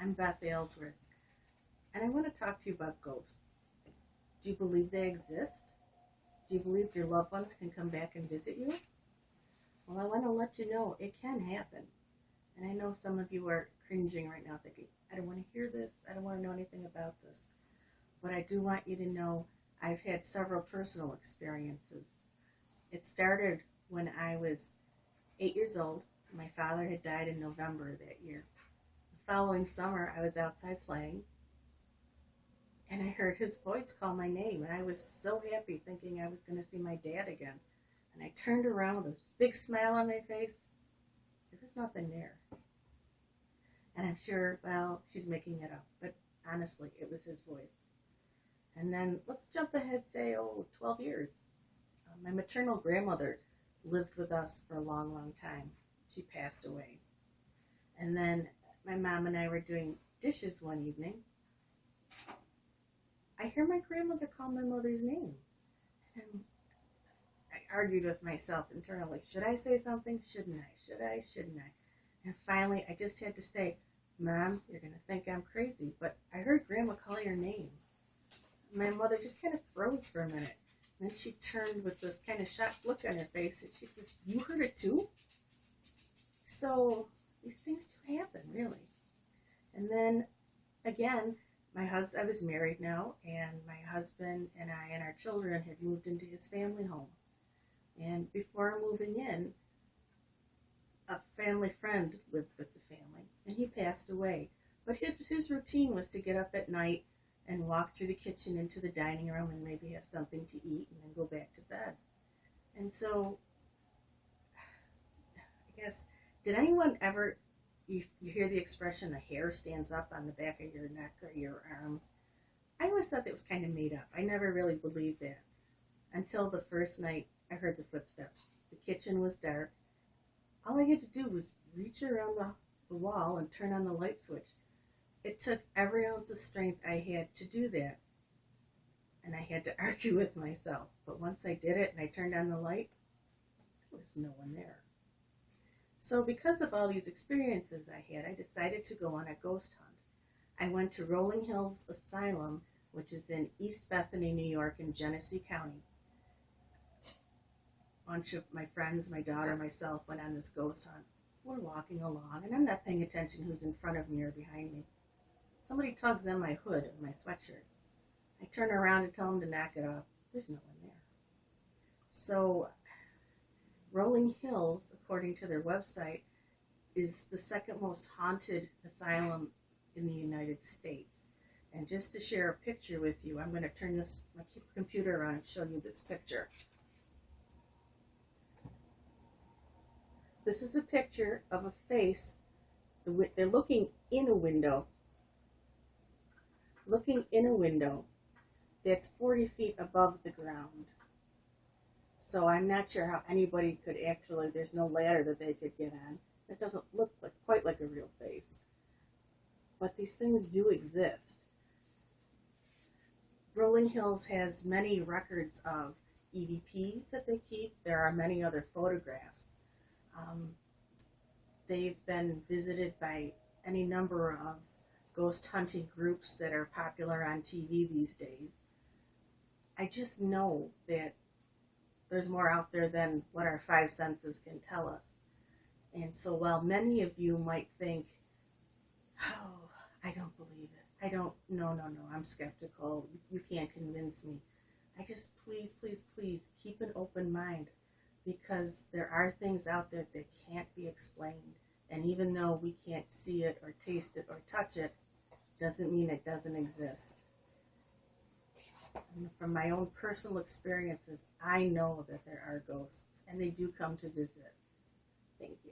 I'm Beth Aylesworth, and I want to talk to you about ghosts. Do you believe they exist? Do you believe your loved ones can come back and visit you? Well, I want to let you know it can happen. And I know some of you are cringing right now thinking, I don't want to hear this. I don't want to know anything about this. But I do want you to know I've had several personal experiences. It started when I was 8 years old. My father had died in November of that year. The following summer, I was outside playing, and I heard his voice call my name, and I was so happy thinking I was going to see my dad again. And I turned around with a big smile on my face. There was nothing there. And I'm sure, well, she's making it up, but honestly, it was his voice. And then let's jump ahead, say, 12 years. My maternal grandmother lived with us for a long, long time. She passed away. And then my mom and I were doing dishes one evening. I hear my grandmother call my mother's name. And I argued with myself internally. Should I say something? Shouldn't I? Should I? Shouldn't I? And finally, I just had to say, Mom, you're going to think I'm crazy, but I heard Grandma call your name. My mother just kind of froze for a minute. And then she turned with this kind of shocked look on her face, and she says, you heard it too? So these things do happen, really. And then, again, I was married now, and my husband and I and our children had moved into his family home. And before moving in, a family friend lived with the family, and he passed away. But his routine was to get up at night and walk through the kitchen into the dining room and maybe have something to eat and then go back to bed. And so, I guess, did anyone ever, you hear the expression, the hair stands up on the back of your neck or your arms? I always thought that was kind of made up. I never really believed that until the first night I heard the footsteps. The kitchen was dark. All I had to do was reach around the wall and turn on the light switch. It took every ounce of strength I had to do that. And I had to argue with myself. But once I did it and I turned on the light, there was no one there. So because of all these experiences I had, I decided to go on a ghost hunt. I went to Rolling Hills Asylum, which is in East Bethany, New York, in Genesee County. A bunch of my friends, my daughter, myself went on this ghost hunt. We're walking along, and I'm not paying attention who's in front of me or behind me. Somebody tugs on my hood of my sweatshirt. I turn around and tell them to knock it off. There's no one there. So, Rolling Hills, according to their website, is the second most haunted asylum in the United States. And just to share a picture with you, I'm going to turn my computer on and show you this picture. This is a picture of a face. They're looking in a window. Looking in a window that's 40 feet above the ground. So I'm not sure how anybody could actually, there's no ladder that they could get on. It doesn't look quite like a real face. But these things do exist. Rolling Hills has many records of EVPs that they keep. There are many other photographs. They've been visited by any number of ghost hunting groups that are popular on TV these days. I just know that there's more out there than what our five senses can tell us. And so while many of you might think, oh, I don't believe it. No, I'm skeptical. You can't convince me. I just, please, please, please keep an open mind, because there are things out there that can't be explained. And even though we can't see it or taste it or touch it, doesn't mean it doesn't exist. And from my own personal experiences, I know that there are ghosts, and they do come to visit. Thank you.